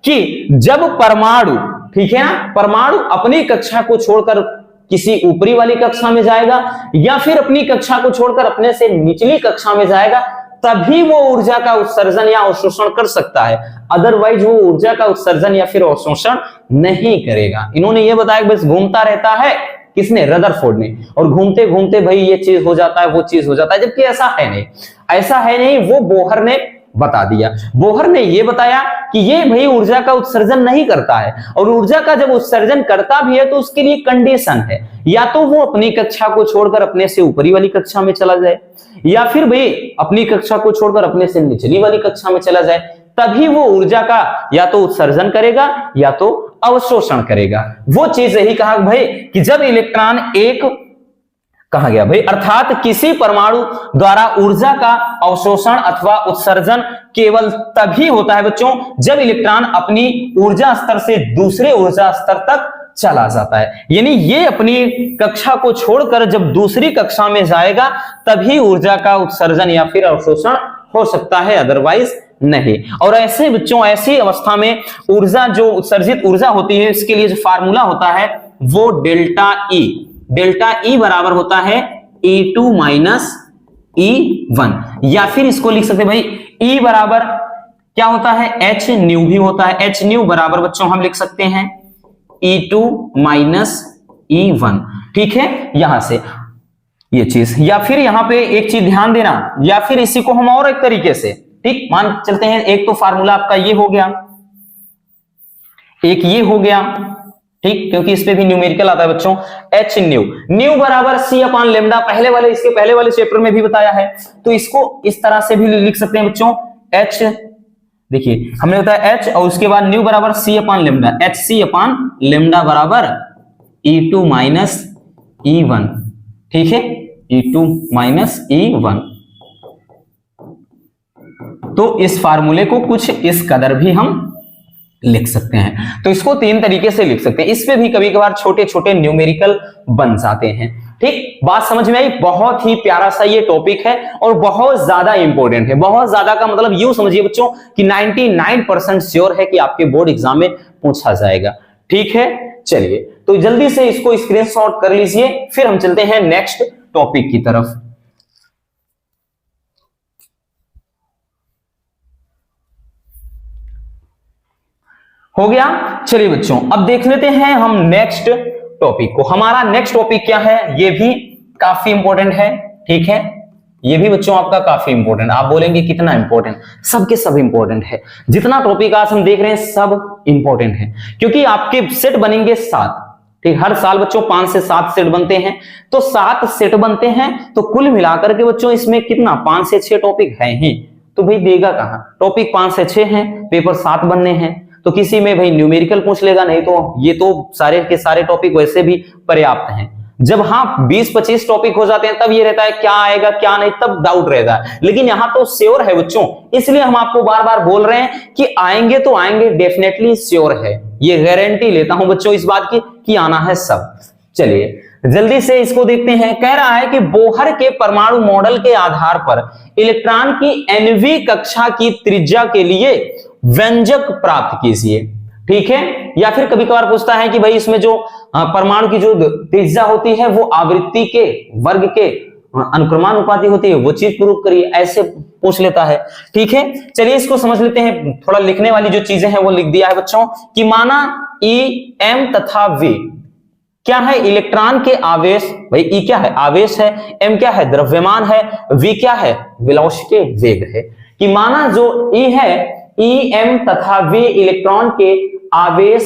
कि जब परमाणु, ठीक है ना, परमाणु अपनी कक्षा को छोड़कर किसी ऊपरी वाली कक्षा में जाएगा या फिर अपनी कक्षा को छोड़कर अपने से निचली कक्षा में जाएगा, तभी वो ऊर्जा का उत्सर्जन या अवशोषण कर सकता है। अदरवाइज वो ऊर्जा का उत्सर्जन या फिर अवशोषण नहीं करेगा। इन्होंने ये बताया बस घूमता रहता है, किसने, रदरफोर्ड ने, और घूमते घूमते भाई ये चीज हो जाता है, वो चीज हो जाता है, जबकि ऐसा है नहीं, ऐसा है नहीं। वो बोहर ने बता दिया। बोहर ने ये बताया कि ये भाई ऊर्जा का उत्सर्जन नहीं करता है, और ऊर्जा का जब उत्सर्जन करता भी है तो उसके लिए कंडीशन है, या तो वो अपनी कक्षा को छोड़कर अपने से ऊपरी वाली कक्षा में चला जाए, या फिर भाई अपनी कक्षा को छोड़कर अपने से निचली वाली कक्षा में चला जाए, तभी वो ऊर्जा का या तो उत्सर्जन करेगा या तो अवशोषण करेगा। वो चीज यही कहा भाई कि जब इलेक्ट्रॉन एक, कहा गया भाई, अर्थात किसी परमाणु द्वारा ऊर्जा का अवशोषण अथवा उत्सर्जन केवल तभी होता है बच्चों जब इलेक्ट्रॉन अपनी ऊर्जा स्तर से दूसरे ऊर्जा स्तर तक चला जाता है। यानी ये अपनी कक्षा को छोड़कर जब दूसरी कक्षा में जाएगा तभी ऊर्जा का उत्सर्जन या फिर अवशोषण हो सकता है, अदरवाइज नहीं। और ऐसे बच्चों, ऐसी अवस्था में ऊर्जा, जो उत्सर्जित ऊर्जा होती है, इसके लिए जो फार्मूला होता है वो डेल्टा ई, डेल्टा ई बराबर होता है E2 माइनस E1, या फिर इसको लिख सकते हैं भाई E बराबर क्या होता है, एच न्यू भी होता है। एच न्यू बराबर बच्चों हम लिख सकते हैं E2 माइनस E1, ठीक है, यहां से ये चीज। या फिर यहां पे एक चीज ध्यान देना, या फिर इसी को हम और एक तरीके से, ठीक, मान चलते हैं, एक तो फार्मूला आपका ये हो गया, एक ये हो गया, ठीक, क्योंकि इस पे भी न्यूमेरिकल आता है बच्चों, एच न्यू, न्यू बराबर सी अपान लेमडा, इसके पहले वाले चैप्टर में भी बताया है। तो इसको इस तरह से भी लिख सकते हैं बच्चों, एच, देखिए हमने बताया एच और उसके बाद न्यू बराबर C upon lambda, H C upon lambda बराबर E2 माइनस E1, ठीक है, E2 माइनस E1। तो इस फार्मूले को कुछ इस कदर भी हम लिख सकते हैं। तो इसको तीन तरीके से लिख सकते हैं। इस पे भी कभी कभार छोटे छोटे न्यूमेरिकल बन जाते हैं। ठीक, बात समझ में आई? बहुत ही प्यारा सा ये टॉपिक है और बहुत ज्यादा इंपॉर्टेंट है। बहुत ज्यादा का मतलब यूं समझिए बच्चों कि 99% श्योर है कि आपके बोर्ड एग्जाम में पूछा जाएगा। ठीक है, चलिए तो जल्दी से इसको स्क्रीनशॉट कर लीजिए, फिर हम चलते हैं नेक्स्ट टॉपिक की तरफ। हो गया, चलिए बच्चों अब देख लेते हैं हम नेक्स्ट टॉपिक को। हमारा नेक्स्ट टॉपिक क्या है, ये भी काफी इंपॉर्टेंट है। ठीक है, ये भी बच्चों आपका काफी इंपॉर्टेंट। आप बोलेंगे कितना इंपॉर्टेंट? सबके सब इंपॉर्टेंट है। जितना टॉपिक आज हम देख रहे हैं सब इंपॉर्टेंट है, क्योंकि आपके सेट बनेंगे 7। ठीक, हर साल बच्चों 5 से 7 सेट बनते हैं, तो 7 सेट बनते हैं, तो कुल मिलाकर के बच्चों इसमें कितना 5 से 6 टॉपिक है ही। तो भाई देगा कहां, टॉपिक 5 से 6 हैं, पेपर 7 बनने हैं, तो किसी में भाई न्यूमेरिकल पूछ लेगा, नहीं तो ये तो सारे के सारे टॉपिक वैसे भी पर्याप्त हैं। जब हाँ 20-25 टॉपिक हो जाते हैं तब ये रहता है क्या आएगा क्या नहीं, तब डाउट रहता है। लेकिन यहाँ तो श्योर है बच्चों, इसलिए हम आपको बार बार बोल रहे हैं कि आएंगे तो आएंगे, डेफिनेटली श्योर है, ये गारंटी लेता हूं बच्चों इस बात की कि आना है सब। चलिए जल्दी से इसको देखते हैं। कह रहा है कि बोहर के परमाणु मॉडल के आधार पर इलेक्ट्रॉन की nवीं कक्षा की त्रिज्या के लिए व्यंजक प्राप्त कीजिए। ठीक है, या फिर कभी कभार पूछता है कि भाई इसमें जो परमाणु की जो त्रिज्या होती है वो आवृत्ति के वर्ग के अनुक्रमानुपाती होती है, वो चीज प्रूव करिए, ऐसे पूछ लेता है। ठीक है, चलिए इसको समझ लेते हैं। थोड़ा लिखने वाली जो चीजें हैं वो लिख दिया है बच्चों कि माना E, M तथा V क्या है, इलेक्ट्रॉन के आवेश। भाई E क्या है, आवेश है, M क्या है, द्रव्यमान है, V क्या है, वेलोसिटी, वेग है। कि माना जो E है, E, M तथा V इलेक्ट्रॉन के आवेश,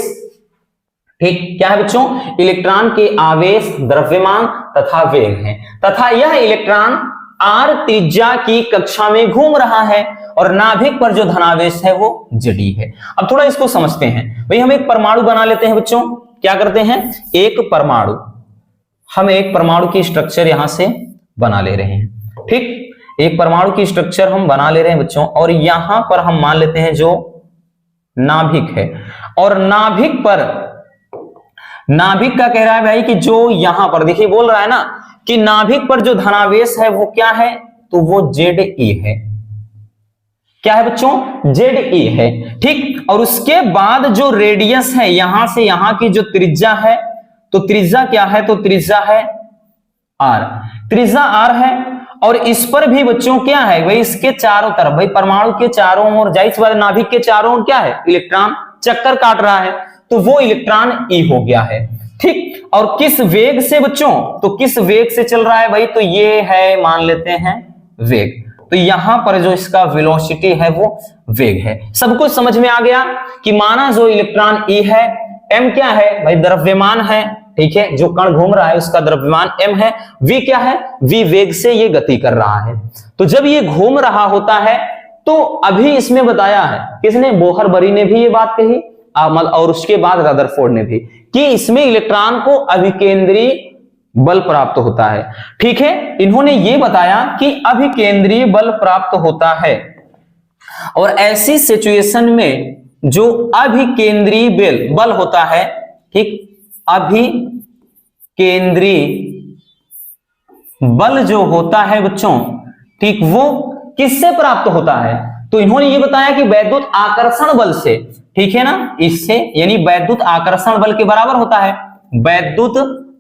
ठीक क्या है बच्चों, इलेक्ट्रॉन के आवेश, द्रव्यमान तथा वेग है, तथा यह इलेक्ट्रॉन r त्रिज्या की कक्षा में घूम रहा है और नाभिक पर जो धनावेश है वो Zd है। अब थोड़ा इसको समझते हैं। भाई हम एक परमाणु बना लेते हैं बच्चों। क्या करते हैं, एक परमाणु, हम एक परमाणु की स्ट्रक्चर यहां से बना ले रहे हैं। ठीक, एक परमाणु की स्ट्रक्चर हम बना ले रहे हैं बच्चों, और यहां पर हम मान लेते हैं जो नाभिक है, और नाभिक का कह रहा है भाई कि जो यहां पर देखिए बोल रहा है ना कि नाभिक पर जो धनावेश है वो क्या है, तो वो Ze है। क्या है बच्चों, Ze है। ठीक, और उसके बाद जो रेडियस है यहां से यहां की जो त्रिज्या है, तो त्रिज्या क्या है, तो त्रिज्या है r, त्रिज्या r है। और इस पर भी बच्चों क्या है भाई, इसके चारों तरफ, भाई परमाणु के चारों ओर, जाहिर सी बात है नाभिक के चारों ओर क्या है, इलेक्ट्रॉन चक्कर काट रहा है, तो वो इलेक्ट्रॉन E हो गया है। ठीक, और किस वेग से बच्चों, तो किस वेग से चल रहा है भाई, तो ये है मान लेते हैं वेग। तो यहां पर जो इसका वेलोसिटी है वो वेग है। सब कुछ समझ में आ गया कि माना जो इलेक्ट्रॉन E है, m क्या है भाई, द्रव्यमान है। ठीक है, जो कण घूम रहा है उसका द्रव्यमान m है, v क्या है, v वेग से ये गति कर रहा है। तो जब ये घूम रहा होता है, तो अभी इसमें बताया है किसने, बोहर-बरी ने भी ये बात कही, और उसके बाद रदरफोर्ड ने भी, कि इसमें इलेक्ट्रॉन को अभिकेंद्रीय बल प्राप्त होता है। ठीक है, इन्होंने ये बताया कि अभिकेंद्रीय बल प्राप्त होता है, और ऐसी सिचुएशन में जो अभिकेंद्रीय बल होता है, ठीक, अभिकेंद्रीय बल जो होता है बच्चों, ठीक, वो किससे प्राप्त होता है, तो इन्होंने ये बताया कि वैद्युत आकर्षण बल से। ठीक है ना, इससे यानी वैद्युत आकर्षण बल के बराबर होता है, वैद्युत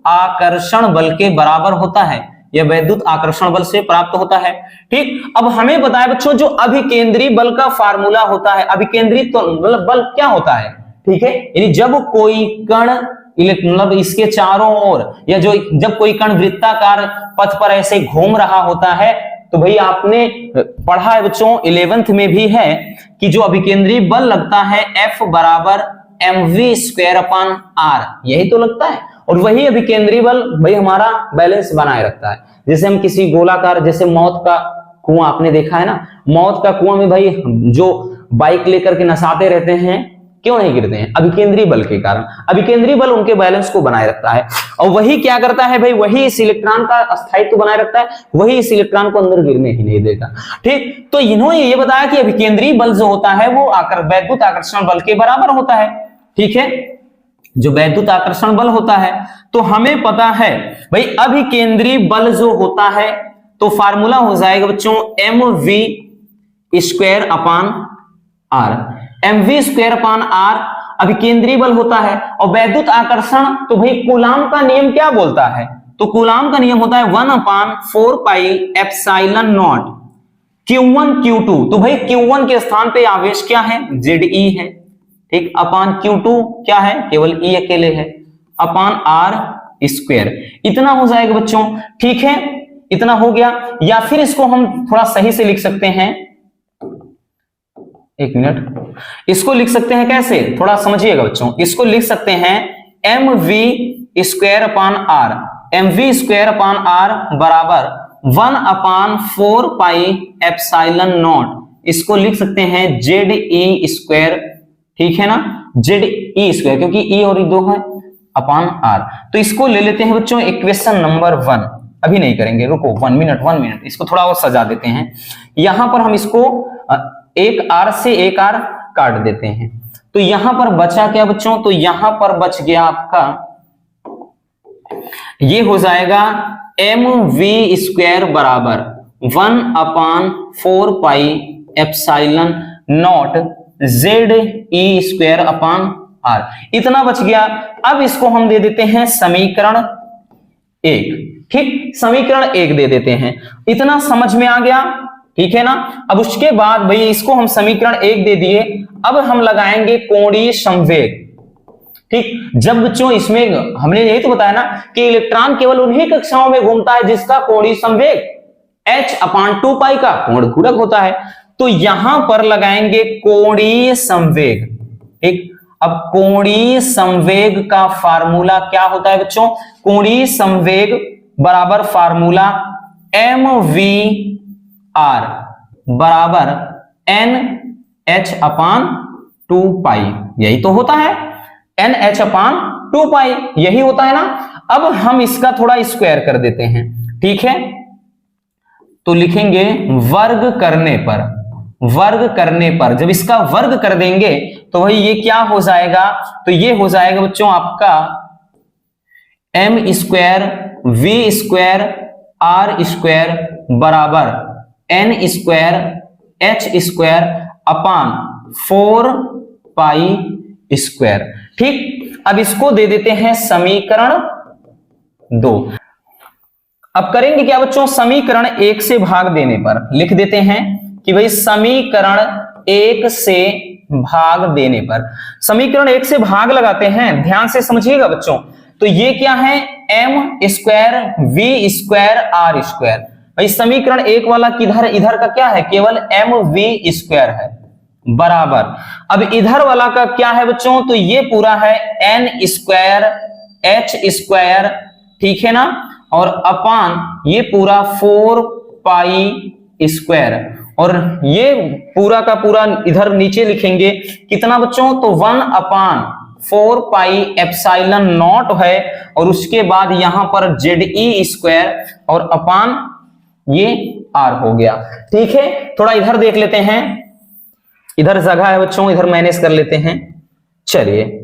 आकर्षण बल के बराबर होता है, यह वैद्युत आकर्षण बल से प्राप्त होता है। ठीक, अब हमें बताया बच्चों जो अभिकेंद्रीय बल का फार्मूला होता है, अभिकेंद्रीय तो बल क्या होता है, ठीक है, यानी जब कोई कण मतलब इसके चारों ओर, या जो जब कोई कण वृत्ताकार पथ पर ऐसे घूम रहा होता है, तो भाई आपने पढ़ा है बच्चों 11th में भी है कि जो अभिकेंद्रीय बल लगता है F बराबर mv²/r, यही तो लगता है। और वही अभिकेंद्रीय बल भाई हमारा बैलेंस बनाए रखता है। जैसे हम किसी गोलाकार, जैसे मौत का कुआं आपने देखा है ना, मौत का कुआं में भाई जो बाइक लेकर के नसाते रहते हैं, क्यों नहीं गिरते हैं, अभिकेंद्रीय बल के कारण। अभिकेंद्रीय बल उनके बैलेंस को बनाए रखता है, और वही क्या करता है भाई, वही इस इलेक्ट्रॉन का स्थायित्व बनाए रखता है, वही इस इलेक्ट्रॉन को अंदर गिरने ही नहीं देता। ठीक, तो इन्होंने ये बताया कि अभिकेंद्रीय बल जो होता है वो वैद्युत आकर्षण बल के बराबर होता है। ठीक है, जो वैद्युत आकर्षण बल होता है, तो हमें पता है भाई अभिकेंद्रीय बल जो होता है, तो फार्मूला हो जाएगा बच्चों mv²/r, mv²/r अभिकेंद्रीय बल होता है। और वैद्युत आकर्षण, तो भाई कूलाम का नियम क्या बोलता है, तो कूलाम का नियम होता है 1/4πε0 Q1 Q2। तो भाई Q1 के स्थान पे आवेश क्या है, Ze है। ठीक, अपान Q2 क्या है, केवल E अकेले है, अपान r²। इतना हो जाएगा बच्चों। ठीक है, इतना हो गया। या फिर इसको हम थोड़ा सही से लिख सकते हैं, एक मिनट, इसको लिख सकते हैं कैसे, थोड़ा समझिएगा बच्चों। इसको लिख सकते हैं mv²/r, mv²/r बराबर 1/4πε0, इसको लिख सकते हैं Ze²। ठीक है ना, Ze², क्योंकि E और E 2 है, अपान r। तो इसको ले लेते हैं बच्चों इक्वेशन नंबर 1। अभी नहीं करेंगे, रुको 1 मिनट, इसको थोड़ा और सजा देते हैं। यहां पर हम इसको एक r से एक r काट देते हैं, तो यहां पर बचा क्या बच्चों, तो यहां पर बच गया आपका, ये हो जाएगा mv² बराबर 1/4πε0 Ze²/r, इतना बच गया। अब इसको हम दे देते हैं समीकरण 1। ठीक, समीकरण 1 दे देते हैं, इतना समझ में आ गया। ठीक है ना, अब उसके बाद भाई इसको हम समीकरण 1 दे दिए। अब हम लगाएंगे कोणीय संवेग। ठीक, जब बच्चों इसमें हमने यही तो बताया ना कि इलेक्ट्रॉन केवल उन्हीं कक्षाओं में घूमता है जिसका कोणीय संवेग h/2π का कोण घूर्णक होता है। तो यहां पर लगाएंगे कोणीय संवेग। ठीक, अब कोणीय संवेग का फार्मूला क्या होता है बच्चों, कोणीय संवेग बराबर फार्मूला mvr बराबर NH/2π, यही तो होता है, NH/2π यही होता है ना। अब हम इसका थोड़ा स्क्वायर कर देते हैं, ठीक है, तो लिखेंगे वर्ग करने पर जब इसका वर्ग कर देंगे तो भाई ये क्या हो जाएगा, तो ये हो जाएगा बच्चों आपका m square v square r square बराबर n square h square upon 4π square. ठीक, अब इसको दे देते हैं समीकरण 2। अब करेंगे क्या बच्चों, समीकरण 1 से भाग देने पर लिख देते हैं कि भाई समीकरण 1 से भाग देने पर, समीकरण 1 से भाग लगाते हैं, ध्यान से समझिएगा बच्चों। तो ये क्या है, m square v square r square, भाई समीकरण 1 वाला किधर, इधर का क्या है, केवल mv स्क्वायर है बराबर, अब इधर वाला का क्या है बच्चों, तो ये पूरा है n स्क्वायर h स्क्वायर, ठीक है ना, और अपान ये पूरा 4π स्क्वायर, और ये पूरा का पूरा इधर नीचे लिखेंगे कितना बच्चों, तो 1/4π एप्सिलॉन नॉट है, और उसके बाद यहां पर ZE स्क्वायर और अपान ये R हो गया। ठीक है, थोड़ा इधर देख लेते हैं, इधर जगह है बच्चों, इधर मैनेज कर लेते हैं। चलिए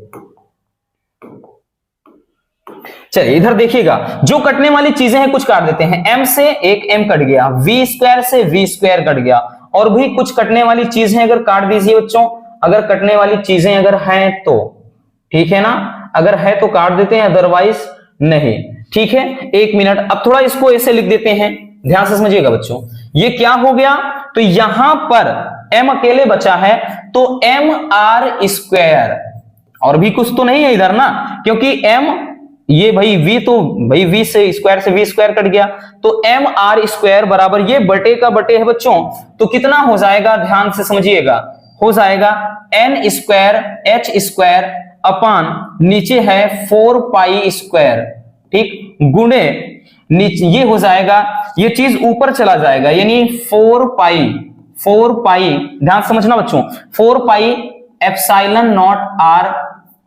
इधर देखिएगा, जो कटने वाली चीजें हैं कुछ काट देते हैं, m से एक m कट गया, v स्क्वायर से v स्क्वायर कट गया, और भी कुछ कटने वाली चीजें अगर काट दीजिए बच्चों, अगर कटने वाली चीजें अगर हैं तो ठीक है ना, अगर है तो काट देते हैं, अदरवाइज नहीं। ठीक है, 1 मिनट। अब थोड़ा इसको ऐसे लिख देते हैं, ध्यान से समझिएगा बच्चों, ये क्या हो गया, तो यहां पर m अकेले बचा है तो mr स्क्वायर, और भी कुछ तो नहीं है इधर ना, क्योंकि m ये भाई v, तो भाई v से स्क्वायर से v स्क्वायर कट गया, तो mr स्क्वायर बराबर ये बटे का बटे है बच्चों, तो कितना हो जाएगा, ध्यान से समझिएगा, हो जाएगा n स्क्वायर h स्क्वायर अपान नीचे है 4π स्क्वायर, ठीक, गुणे नीचे ये हो जाएगा, ये चीज ऊपर चला जाएगा, यानी 4π, ध्यान समझना बच्चों, 4π एप्सिलॉन नॉट r,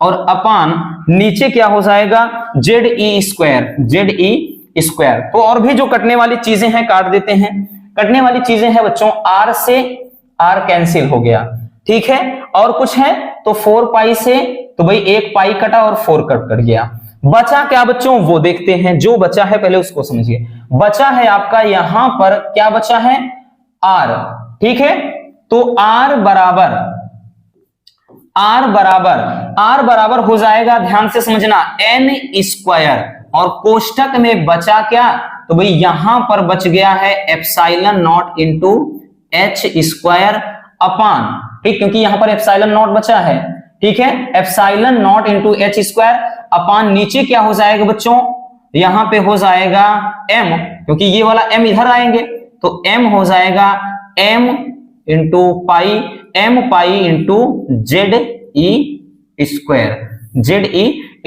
और अपान नीचे क्या हो जाएगा, ZE स्क्वायर। तो और भी जो कटने वाली चीजें हैं काट देते हैं, कटने वाली चीजें हैं बच्चों, r से r कैंसिल हो गया, ठीक है, और कुछ है तो 4π से, तो भाई 1 पाई कटा और 4 कट गया, बचा क्या बच्चों, वो देखते हैं, जो बचा है पहले उसको समझिए। बचा है आपका यहां पर क्या बचा है, r, ठीक है, तो r बराबर हो जाएगा, ध्यान से समझना, n स्क्वायर, और कोष्टक में बचा क्या, तो भाई यहां पर बच गया है epsilon not into h square अपान, ठीक, क्योंकि यहां पर एप्सिलॉन नॉट बचा है, ठीक है, epsilon not into h square अपान नीचे क्या हो जाएगा बच्चों, यहां पे हो जाएगा m, क्योंकि ये वाला m इधर आएंगे, तो m हो जाएगा m into pi, m pi into ZE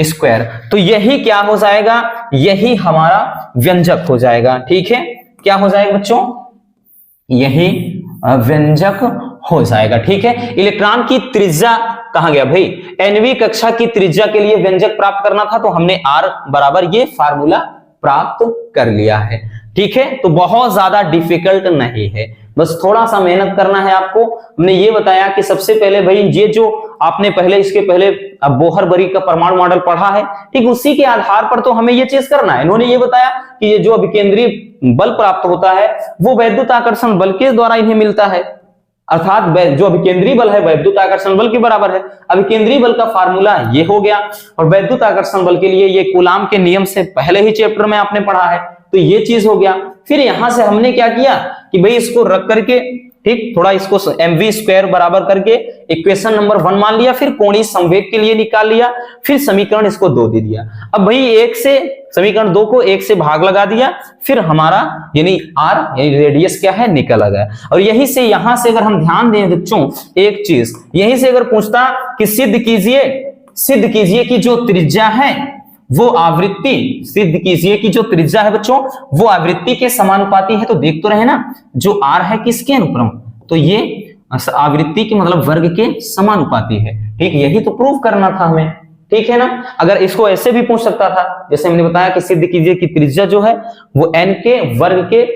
square, तो यही क्या हो जाएगा, यही हमारा व्यंजक हो जाएगा। ठीक है, क्या हो जाएगा बच्चों, यही व्यंजक हो जाएगा। ठीक है, इलेक्ट्रॉन की त्रिज्या कहां गया भाई, nवीं कक्षा की त्रिज्या के लिए व्यंजक प्राप्त करना था, तो हमने r बराबर ये फार्मूला प्राप्त कर लिया है। ठीक है, तो बहुत ज्यादा डिफिकल्ट नहीं है, बस थोड़ा सा मेहनत करना है आपको। हमने ये बताया कि सबसे पहले भाई ये जो आपने पहले इसके पहले बोहर-बरी का परमाणु मॉडल पढ़ा है, ठीक, उसी के आधार पर तो हमें ये चीज करना है। इन्होंने ये बताया कि ये जो अभिकेंद्रीय बल प्राप्त होता है वो वैद्युत आकर्षण बल के द्वारा इन्हें मिलता है, अर्थात जो अभिकेंद्रीय बल है वैद्युत आकर्षण बल के बराबर है। अभिकेंद्रीय बल का फार्मूला ये हो गया, और वैद्युत आकर्षण बल के लिए ये कूलाम के नियम से पहले ही चैप्टर में आपने पढ़ा है, तो ये चीज हो गया। फिर यहां से हमने क्या किया कि भाई इसको रख करके, ठीक, थोड़ा इसको mv स्क्वायर बराबर करके इक्वेशन नंबर 1 मान लिया, फिर कोणीय संवेग के लिए निकाल लिया, फिर समीकरण इसको 2 दे दिया। अब भाई 1 से समीकरण 2 को 1 से भाग लगा दिया, फिर हमारा यानी r यानी रेडियस क्या है, निकल आ गया। और यही से यहां से अगर हम ध्यान दें बच्चों, एक चीज यहीं से अगर पूछता कि सिद्ध कीजिए कि जो त्रिज्या है वो आवृत्ति सिद्ध कीजिए कि जो त्रिज्या है बच्चों वो आवृत्ति के समानुपाती है। तो देख तो रहे ना, जो r है किसके अनुक्रम, तो ये आवृत्ति के मतलब वर्ग के समानुपाती है। ठीक, यही तो प्रूव करना था हमें, ठीक है ना। अगर इसको ऐसे भी पूछ सकता था, जैसे हमने बताया कि सिद्ध कीजिए कि त्रिज्या जो है वो n के वर्ग के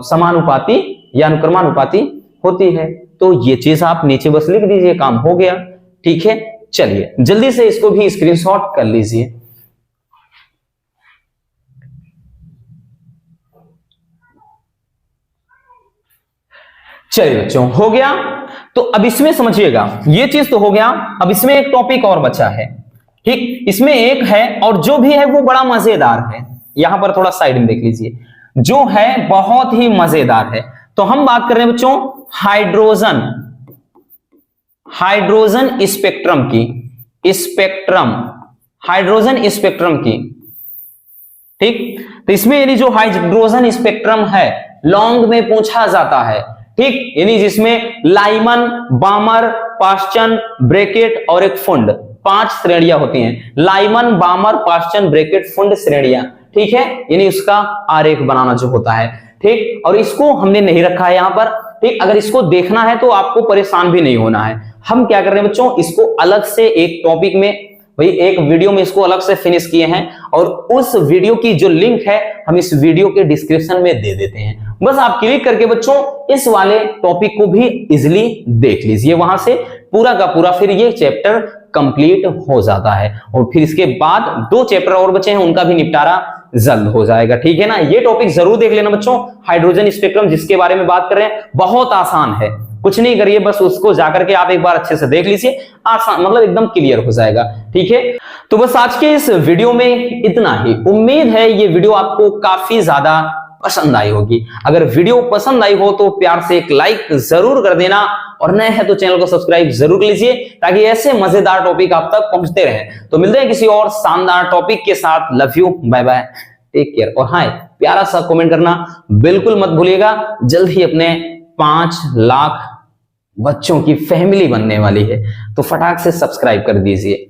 समानुपाती या अनुक्रमानुपाती होती है। तो ये चीज आप नीचे बस लिख दीजिए, काम हो गया। ठीक है, चलिए जल्दी से इसको भी स्क्रीनशॉट कर लीजिए। चलिए बच्चों, हो गया। तो अब इसमें समझिएगा, ये चीज तो हो गया। अब इसमें एक टॉपिक और बचा है। ठीक, इसमें एक है और जो भी है वो बड़ा मजेदार है। यहां पर थोड़ा साइड में देख लीजिए, जो है बहुत ही मजेदार है। तो हम बात कर रहे हैं बच्चों हाइड्रोजन स्पेक्ट्रम की, हाइड्रोजन स्पेक्ट्रम की। ठीक, तो इसमें यानी जो हाइड्रोजन स्पेक्ट्रम है लॉन्ग में पूछा जाता है। ठीक, यानी जिसमें लाइमन, बामर, पाश्चन, ब्रैकेट और एक फुंड, 5 श्रेणियां होती हैं। लाइमन, बामर, पाश्चन, ब्रैकेट, फुंड श्रेणियां। ठीक है, यानी उसका आरेख बनाना जो होता है। ठीक, और इसको हमने नहीं रखा है यहां पर। ठीक, अगर इसको देखना है तो आपको परेशान भी नहीं होना है। हम क्या कर रहे हैं बच्चों, इसको अलग से एक टॉपिक में, भाई एक वीडियो में इसको अलग से फिनिश किए हैं और उस वीडियो की जो लिंक है हम इस वीडियो के डिस्क्रिप्शन में दे देते हैं। बस आप क्लिक करके बच्चों इस वाले टॉपिक को भी इजिली देख लीजिए, वहां से पूरा का पूरा फिर ये चैप्टर कंप्लीट हो जाता है। और फिर इसके बाद 2 चैप्टर और बचे हैं, उनका भी निपटारा जल्द हो जाएगा। ठीक है ना, ये टॉपिक जरूर देख लेना बच्चों। हाइड्रोजन स्पेक्ट्रम जिसके बारे में बात कर रहे हैं बहुत आसान है, कुछ नहीं करिए, बस उसको जाकर के आप एक बार अच्छे से देख लीजिए, आसान मतलब एकदम क्लियर हो जाएगा। ठीक है, तो बस आज के इस वीडियो में इतना ही। उम्मीद है ये वीडियो आपको काफी ज्यादा पसंद आई होगी। अगर वीडियो पसंद आई हो तो प्यार से एक लाइक जरूर कर देना और नए हैं तो चैनल को सब्सक्राइब जरूर लीजिए ताकि ऐसे मजेदार टॉपिक आप तक पहुंचते रहें। तो मिलते हैं किसी और शानदार टॉपिक के साथ। Love you, bye bye, take care. और हाँ, प्यारा सा कमेंट करना बिल्कुल मत भूलिएगा। जल्द ही अपने 5 लाख बच्चों की फैमिली बनने वाली है, तो फटाक से सब्सक्राइब कर दीजिए।